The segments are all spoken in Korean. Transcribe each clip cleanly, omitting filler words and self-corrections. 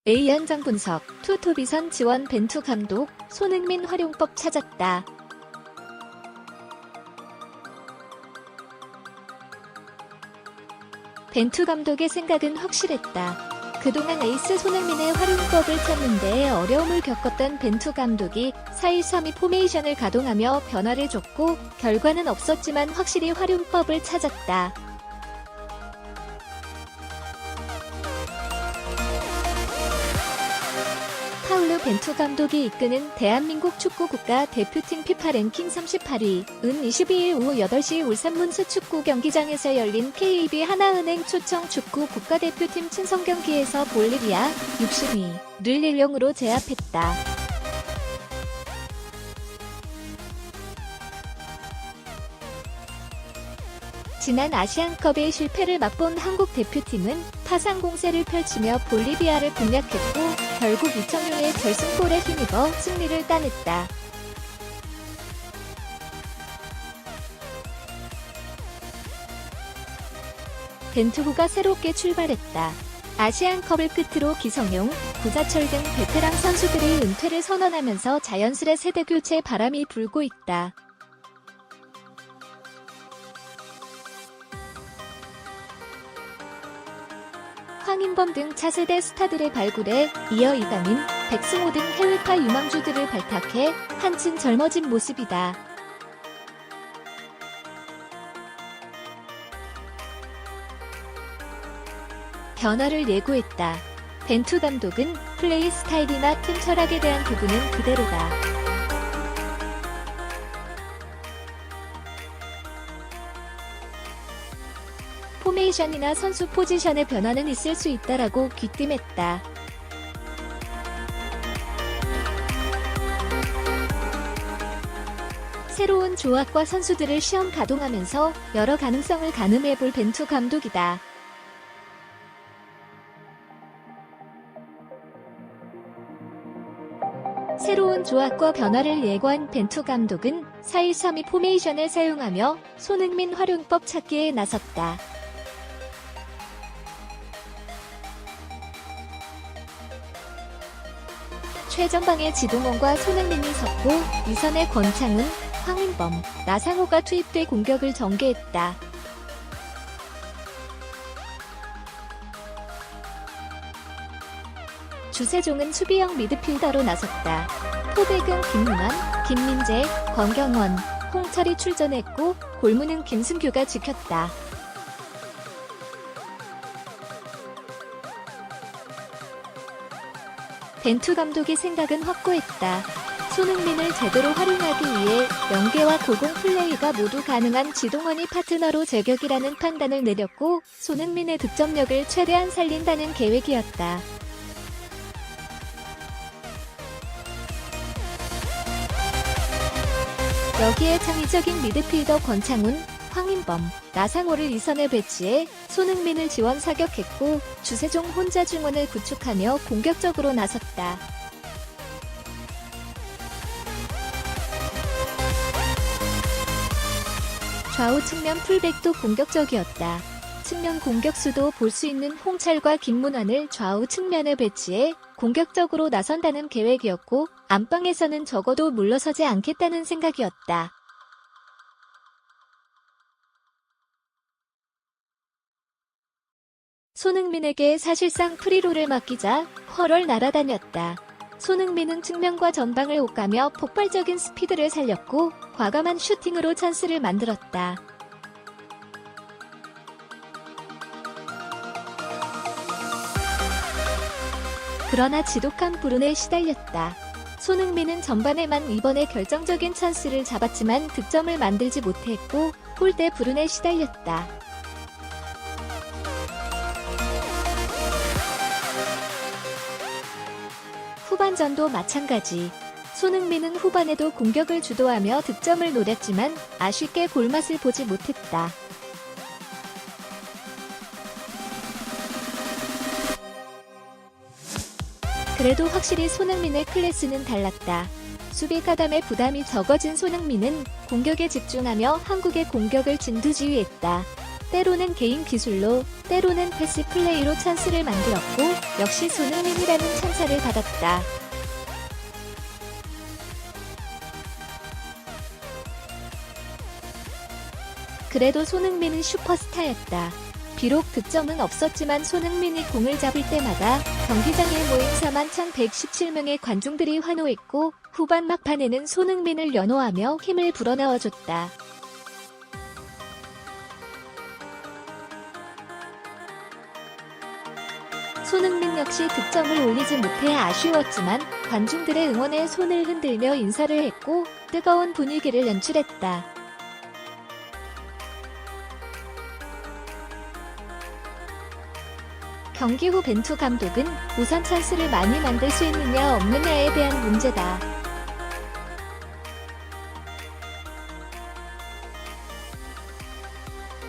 A 현장 분석, 투토비선 지원 벤투 감독, 손흥민 활용법 찾았다. 벤투 감독의 생각은 확실했다. 그동안 에이스 손흥민의 활용법을 찾는데 어려움을 겪었던 벤투 감독이 4-1-3-2 포메이션을 가동하며 변화를 줬고 결과는 없었지만 확실히 활용법을 찾았다. 파울루 벤투 감독이 이끄는 대한민국 축구 국가대표팀 피파 랭킹 38위, 은 22일 오후 8시 울산 문수 축구 경기장에서 열린 KB 하나은행 초청 축구 국가대표팀 친선 경기에서 볼리비아 60위를 1-0으로 제압했다. 지난 아시안컵의 실패를 맛본 한국 대표팀은 파상 공세를 펼치며 볼리비아를 공략했고 결국 이청용의 결승골에 힘입어 승리를 따냈다. 벤투호가 새롭게 출발했다. 아시안컵을 끝으로 기성용, 구자철 등 베테랑 선수들이 은퇴를 선언하면서 자연스레 세대교체 바람이 불고 있다. 황인범 등 차세대 스타들의 발굴에 이어 이강인, 백승호 등 해외파 유망주들을 발탁해 한층 젊어진 모습이다. 변화를 예고했다. 벤투 감독은 플레이 스타일이나 팀 철학에 대한 부분은 그대로다. 포메이션이나 선수 포지션의 변화는 있을 수 있다라고 귀띔했다. 새로운 조합과 선수들을 시험 가동하면서 여러 가능성을 가늠해볼 벤투 감독이다. 새로운 조합과 변화를 예고한 벤투 감독은 4-1-3-2 포메이션을 사용하며 손흥민 활용법 찾기에 나섰다. 최전방에 지동원과 손흥민이 섰고 위선에 권창훈, 황인범, 나상호가 투입돼 공격을 전개했다. 주세종은 수비형 미드필더로 나섰다. 포백은 김문환, 김민재, 권경원, 홍철이 출전했고 골문은 김승규가 지켰다. 벤투 감독의 생각은 확고했다. 손흥민을 제대로 활용하기 위해 연계와 고공 플레이가 모두 가능한 지동원이 파트너로 제격이라는 판단을 내렸고 손흥민의 득점력을 최대한 살린다는 계획이었다. 여기에 창의적인 미드필더 권창훈, 황인범, 나상호를 이선에 배치해 손흥민을 지원 사격했고 주세종 혼자 중원을 구축하며 공격적으로 나섰다. 좌우 측면 풀백도 공격적이었다. 측면 공격수도 볼 수 있는 홍철과 김문환을 좌우 측면에 배치해 공격적으로 나선다는 계획이었고 안방에서는 적어도 물러서지 않겠다는 생각이었다. 손흥민에게 사실상 프리롤을 맡기자 헐헐 날아다녔다. 손흥민은 측면과 전방을 오가며 폭발적인 스피드를 살렸고 과감한 슈팅으로 찬스를 만들었다. 그러나 지독한 불운에 시달렸다. 손흥민은 전반에만 이번에 결정적인 찬스를 잡았지만 득점을 만들지 못했고 골대 불운에 시달렸다. 후반전도 마찬가지. 손흥민은 후반에도 공격을 주도하며 득점을 노렸지만 아쉽게 골맛을 보지 못했다. 그래도 확실히 손흥민의 클래스는 달랐다. 수비 가담의 부담이 적어진 손흥민은 공격에 집중하며 한국의 공격을 진두지휘했다. 때로는 개인 기술로, 때로는 패스 플레이로 찬스를 만들었고 역시 손흥민이라는 찬사를 받았다. 그래도 손흥민은 슈퍼스타였다. 비록 득점은 없었지만 손흥민이 공을 잡을 때마다 경기장에 모인 41,117명의 관중들이 환호했고 후반 막판에는 손흥민을 연호하며 힘을 불어넣어줬다. 손흥민 역시 득점을 올리지 못해 아쉬웠지만 관중들의 응원에 손을 흔들며 인사를 했고 뜨거운 분위기를 연출했다. 경기 후 벤투 감독은 우선 찬스를 많이 만들 수 있느냐 없느냐에 대한 문제다.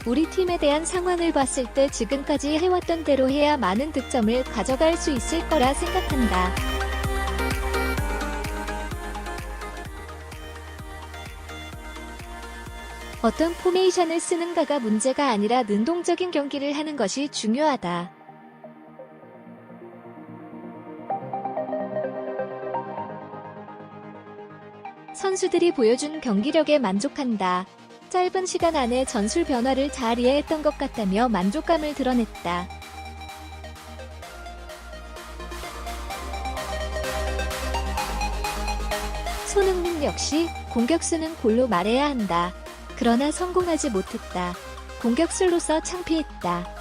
우리 팀에 대한 상황을 봤을 때 지금까지 해왔던 대로 해야 많은 득점을 가져갈 수 있을 거라 생각한다. 어떤 포메이션을 쓰는가가 문제가 아니라 능동적인 경기를 하는 것이 중요하다. 선수들이 보여준 경기력에 만족한다. 짧은 시간 안에 전술 변화를 잘 이해했던 것 같다며 만족감을 드러냈다. 손흥민 역시 공격수는 골로 말해야 한다. 그러나 성공하지 못했다. 공격수로서 창피했다.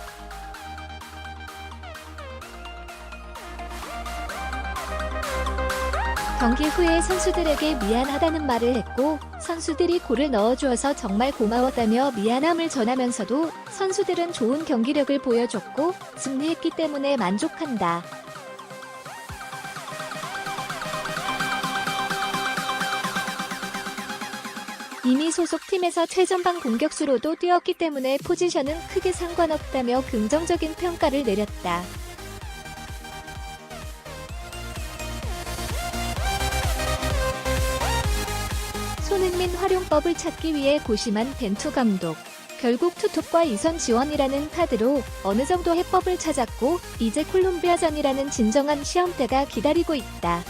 경기 후에 선수들에게 미안하다는 말을 했고 선수들이 골을 넣어주어서 정말 고마웠다며 미안함을 전하면서도 선수들은 좋은 경기력을 보여줬고 승리했기 때문에 만족한다. 이미 소속팀에서 최전방 공격수로도 뛰었기 때문에 포지션은 크게 상관없다며 긍정적인 평가를 내렸다. 손흥민 활용법을 찾기 위해 고심한 벤투 감독. 결국 투톱과 이선 지원이라는 카드로 어느 정도 해법을 찾았고 이제 콜롬비아전이라는 진정한 시험대가 기다리고 있다.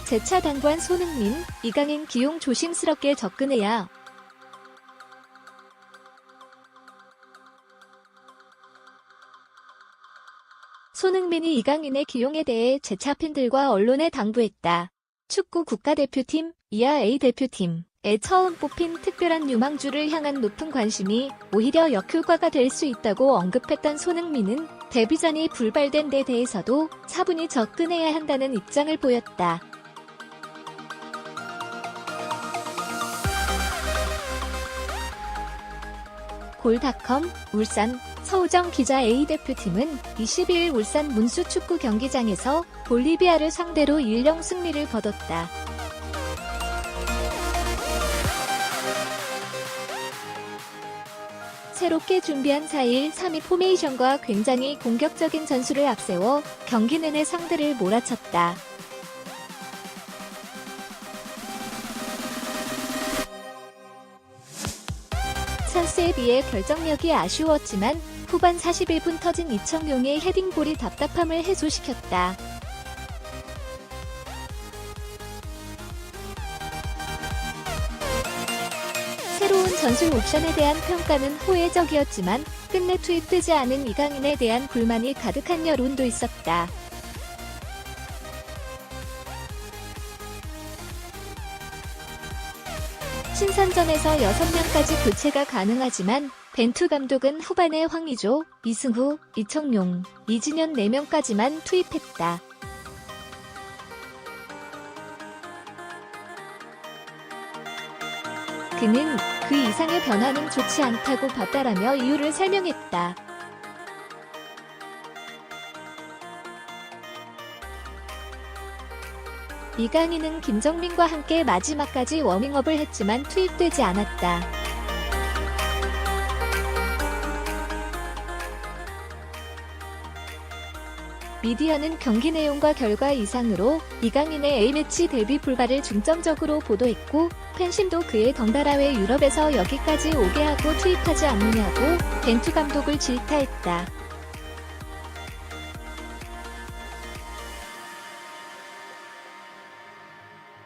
재차 당부한 손흥민, 이강인 기용 조심스럽게 접근해야. 손흥민이 이강인의 기용에 대해 재차 팬들과 언론에 당부했다. 축구 국가대표팀, 이하 A대표팀에 처음 뽑힌 특별한 유망주를 향한 높은 관심이 오히려 역효과가 될 수 있다고 언급했던 손흥민은 데뷔전이 불발된 데 대해서도 차분히 접근해야 한다는 입장을 보였다. 골닷컴, 울산, 서우정 기자 A대표팀은 22일 울산 문수 축구 경기장에서 볼리비아를 상대로 1-0 승리를 거뒀다. 새롭게 준비한 4-1-3-2 포메이션과 굉장히 공격적인 전술을 앞세워 경기 내내 상대를 몰아쳤다. 찬스에 비해 결정력이 아쉬웠지만 후반 41분 터진 이청용의 헤딩볼이 답답함을 해소시켰다. 새로운 전술 옵션에 대한 평가는 호혜적이었지만 끝내 투입되지 않은 이강인에 대한 불만이 가득한 여론도 있었다. 신선전에서 6명까지 교체가 가능하지만 벤투 감독은 후반에 황의조, 이승후, 이청용, 이진현 4명까지만 투입했다. 그는 그 이상의 변화는 좋지 않다고 봤다라며 이유를 설명했다. 이강인은 김정민과 함께 마지막까지 워밍업을 했지만 투입되지 않았다. 미디어는 경기 내용과 결과 이상으로 이강인의 A매치 데뷔 불발을 중점적으로 보도했고 팬심도 그의 덩달아 왜 유럽에서 여기까지 오게 하고 투입하지 않느냐고 벤투 감독을 질타했다.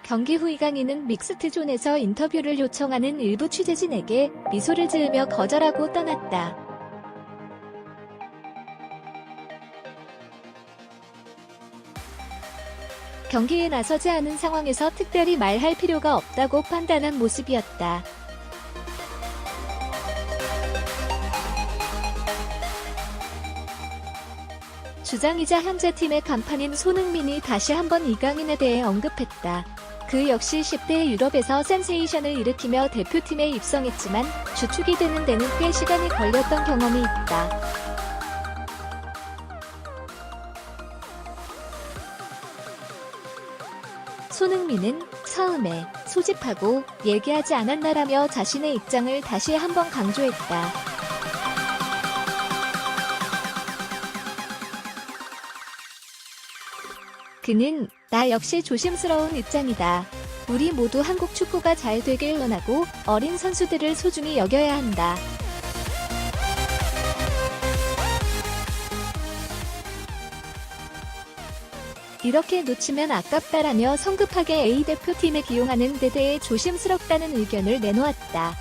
경기 후 이강인은 믹스트존에서 인터뷰를 요청하는 일부 취재진에게 미소를 지으며 거절하고 떠났다. 경기에 나서지 않은 상황에서 특별히 말할 필요가 없다고 판단한 모습이었다. 주장이자 현재 팀의 간판인 손흥민이 다시 한번 이강인에 대해 언급했다. 그 역시 10대 유럽에서 센세이션을 일으키며 대표팀에 입성했지만 주축이 되는 데는 꽤 시간이 걸렸던 경험이 있다. 손흥민은 처음에 소집하고 얘기하지 않았나라며 자신의 입장을 다시 한번 강조했다. 그는 나 역시 조심스러운 입장이다. 우리 모두 한국 축구가 잘 되길 원하고 어린 선수들을 소중히 여겨야 한다. 이렇게 놓치면 아깝다라며 성급하게 A대표팀에 기용하는 데 대해 조심스럽다는 의견을 내놓았다.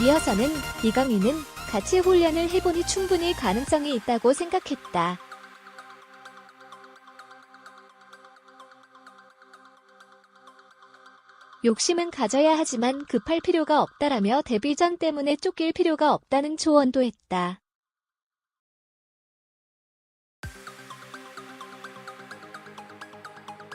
이어서는 이강인은 같이 훈련을 해보니 충분히 가능성이 있다고 생각했다. 욕심은 가져야 하지만 급할 필요가 없다라며 데뷔전 때문에 쫓길 필요가 없다는 조언도 했다.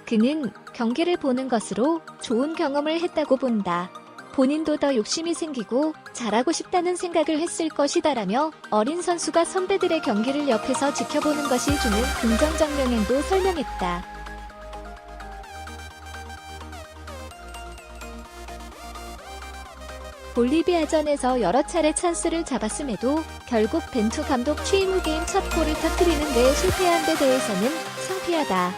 그는 경기를 보는 것으로 좋은 경험을 했다고 본다. 본인도 더 욕심이 생기고 잘하고 싶다는 생각을 했을 것이다라며 어린 선수가 선배들의 경기를 옆에서 지켜보는 것이 주는 긍정적 영향도 설명했다. 볼리비아전에서 여러 차례 찬스를 잡았음에도 결국 벤투 감독 취임 후 게임 첫 골을 터뜨리는 데 실패한 데 대해서는 창피하다.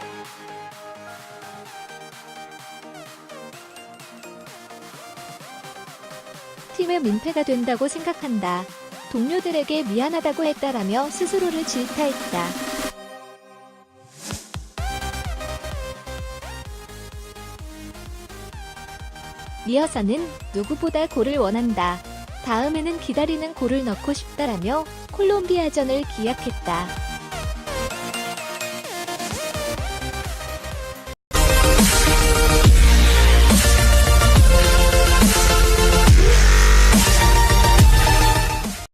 팀의 민폐가 된다고 생각한다. 동료들에게 미안하다고 했다라며 스스로를 질타했다. 이어서는 누구보다 골을 원한다. 다음에는 기다리는 골을 넣고 싶다라며 콜롬비아전을 기약했다.